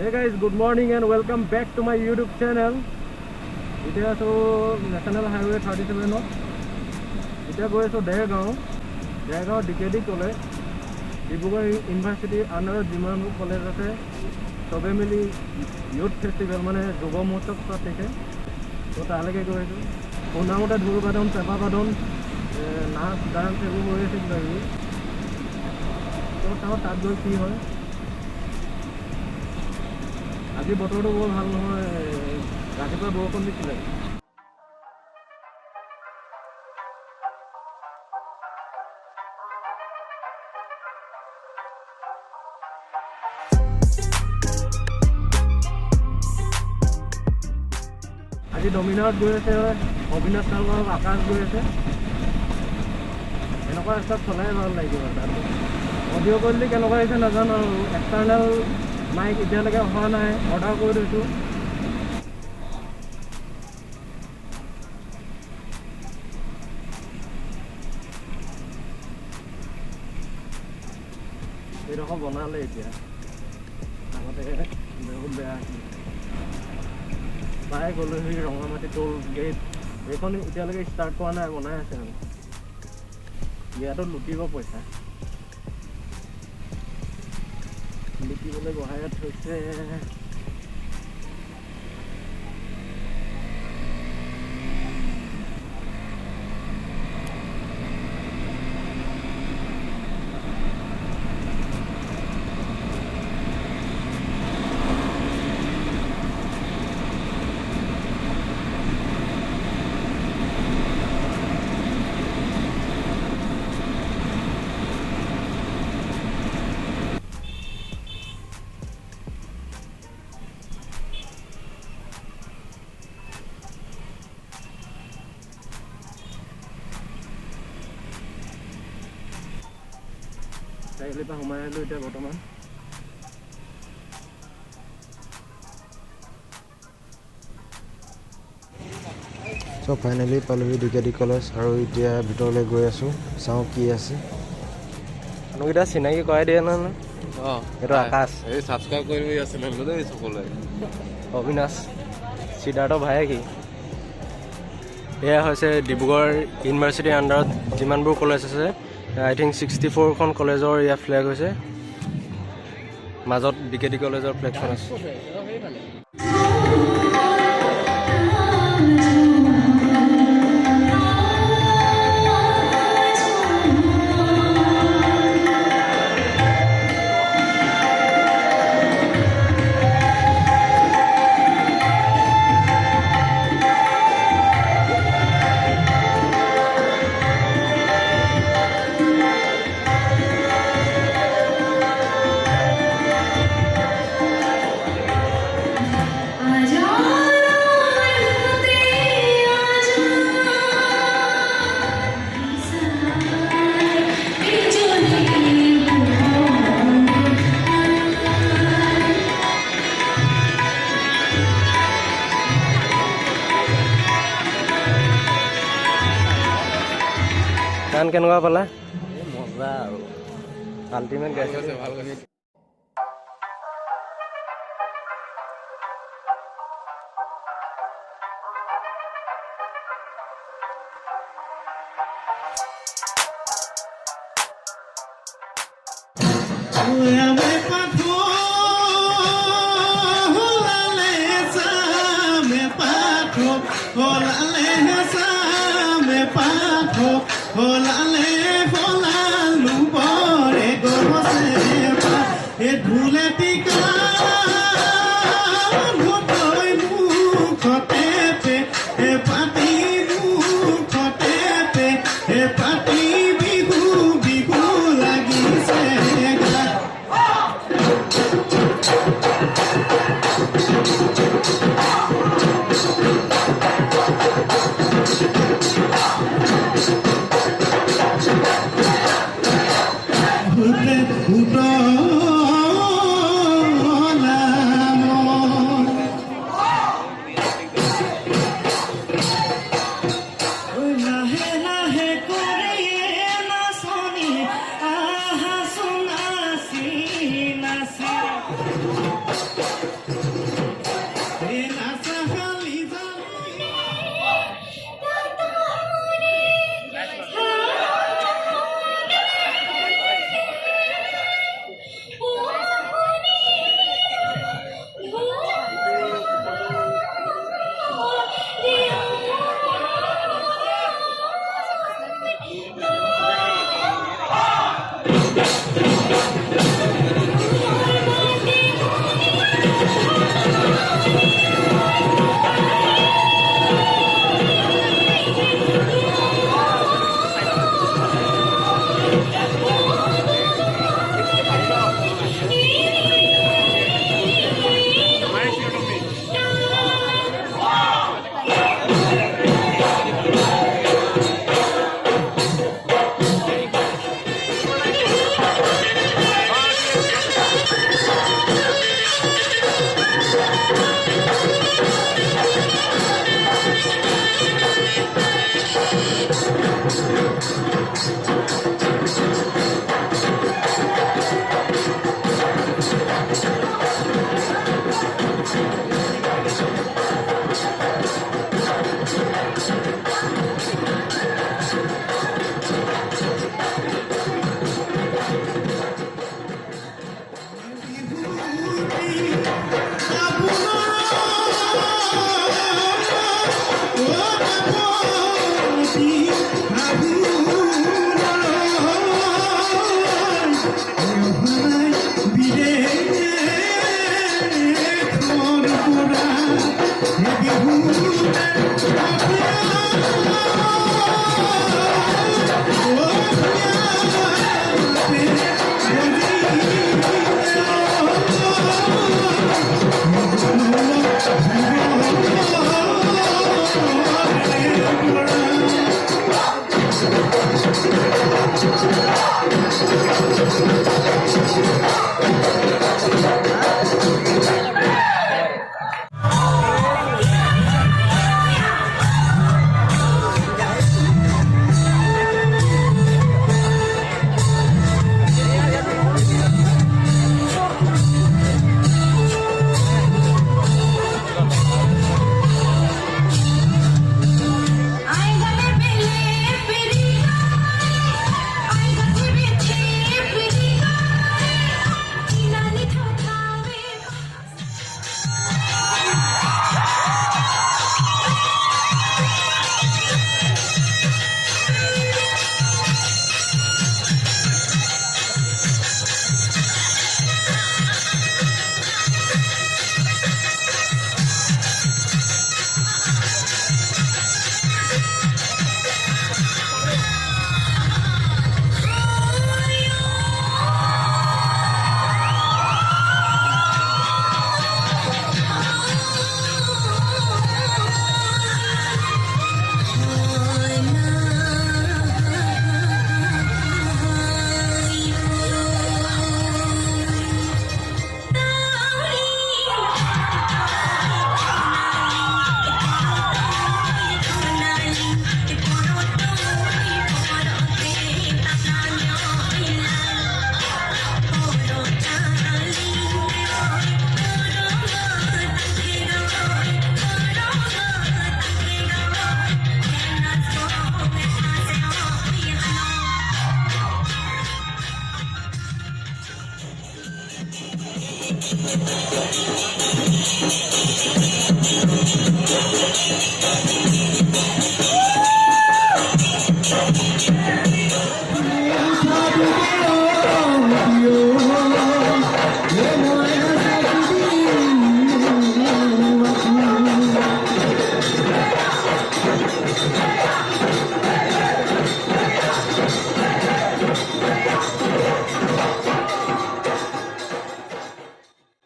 Hey guys, good morning and welcome back to my YouTube channel. Today so National Highway 37 no. Today go so Dergaon DKD college. Dergaon University under Jiman college ase. Sobe mili youth festival mane Jogo Motok patike. So talage go so. Onamota dhuru badon pepa badon naচ dance ebu hoye sikbagi. So tao tat goi ki hoy. আজি বতৰটো বৰ ভাল নহয় ৰাতিপুৱা বৰষুণ দিছিলে আজি ডমিনাৰত গৈ আছে অবিনাশ চালৰ আকাশ গৈ আছে এনেকুৱা ৰাস্তাত চলাই ভাল লাগিব তাত অডিঅ' কৰিলে কেনেকুৱা হৈছে নাজানো আৰু এক্সটাৰ্নেল মাইক এতিয়ালৈকে অহা নাই অৰ্ডাৰ কৰি দিছোঁ এইডোখৰ বনালে এতিয়া আগতে বহুত বেয়া আছিল প্ৰায় গ'লো সেই ৰঙামাটি টোল গেট এইখন এতিয়ালৈকে ষ্টাৰ্ট কৰা নাই বনাই আছে আৰু ইয়াতো লুটিব পইচা লিখিবলৈ বহাই থৈছে চাৰিআলিৰ পৰা সোমাই আহিলোঁ এতিয়া বৰ্তমান সো ফাইনেলি পালোহি ডিকেডি কলেজ আৰু এতিয়া ভিতৰলৈ গৈ আছোঁ চাওঁ কি আছে মানুহকেইটা চিনাকি কৰাই দিয়ে নহয় এইটো আকাশ এই ছাবস্ক্ৰাইব কৰি আছিলে দেই সকলোৱে অবিনাশ সিদ্ধাৰ্থ ভায়েকি এয়া হৈছে ডিব্ৰুগড় ইউনিভাৰ্চিটিৰ আণ্ডাৰত যিমানবোৰ কলেজ আছে I think 64খন কলেজৰ ইয়া ফ্লেগ হৈছে মাজত ডিকেডি কলেজৰ ফ্লেগখন আছে গান কেনেকুৱা পালা মজা আৰু আল্টিমেট গাইছে ভাল গাইছে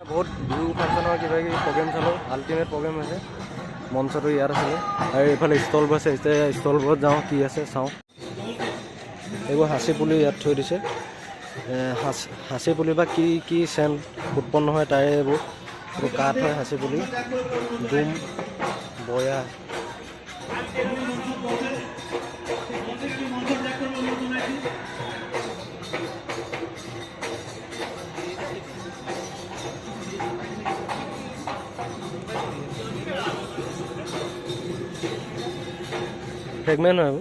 बहुत बिहु फांक्शनर किबा किबि प्रग्राम चालो आल्टिमेट प्रग्राम আছে মঞ্চটো ইয়াত আছে আৰু এফালে ষ্টলবোৰ আছে এতিয়া ষ্টলবোৰত যাওঁ কি আছে চাওঁ এইবোৰ হাসি পুলি ইয়াত থৈ দিছে হাসি পুলি বা কি কি সেন্ট উৎপন্ন হয় তাৰে এইবোৰ কাঠ হয় হাসি পুলি ডুম বয়া ফ্ৰেগমেন্ট হয়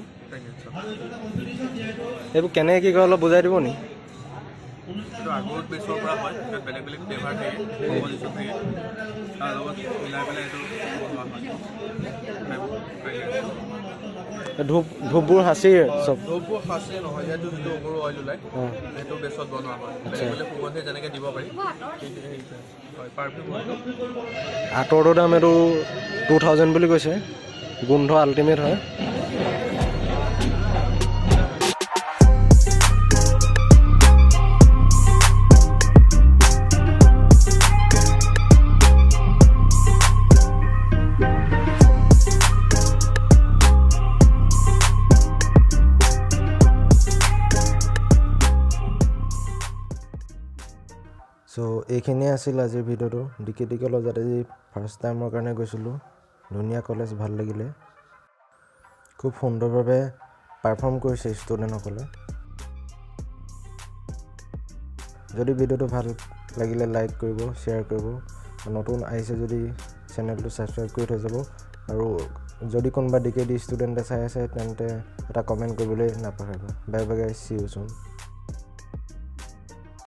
এইবোৰ কেনে কি কৰে অলপ বুজাই দিব নি আগত বেছৰ পৰা হয় বেলেগ বেলেগ ফ্লেভাৰ থাকে কম্পোজিশন থাকে তাৰ লগত মিলাই পেলাই এইটো বনোৱা হয় ধূপবোৰ হাসিৰ সব ধূপবোৰ হাসি নহয় যেটো যিটো ওপৰ অইল ওলাই সেইটো বেছত বনোৱা হয় বেলেগ বেলেগ সুগন্ধি যেনেকৈ দিব পাৰি হয় পাৰফিউম হয় আতৰৰ দাম এইটো 2000 বুলি কৈছে গোন্ধ আল্টিমেট হয় সো এইখিনিয়ে আছিল আজিৰ ভিডিওটো ডিকেডি কলেজত আজি ফাৰ্স্ট টাইমৰ কাৰণে গৈছিলোঁ ধুনীয়া কলেজ ভাল লাগিলে খুব সুন্দৰভাৱে পাৰফৰ্ম কৰিছে ষ্টুডেণ্টসকলে যদি ভিডিওটো ভাল লাগিলে লাইক কৰিব শ্বেয়াৰ কৰিব নতুন আহিছে যদি চেনেলটো সাবস্ক্ৰাইব কৰি থৈ যাব আৰু যদি কোনোবা ডিকেডি ষ্টুডেণ্টে চাই আছে তেন্তে এটা কমেণ্ট কৰিবলৈ নাপাহৰিব bye bye guys C you soon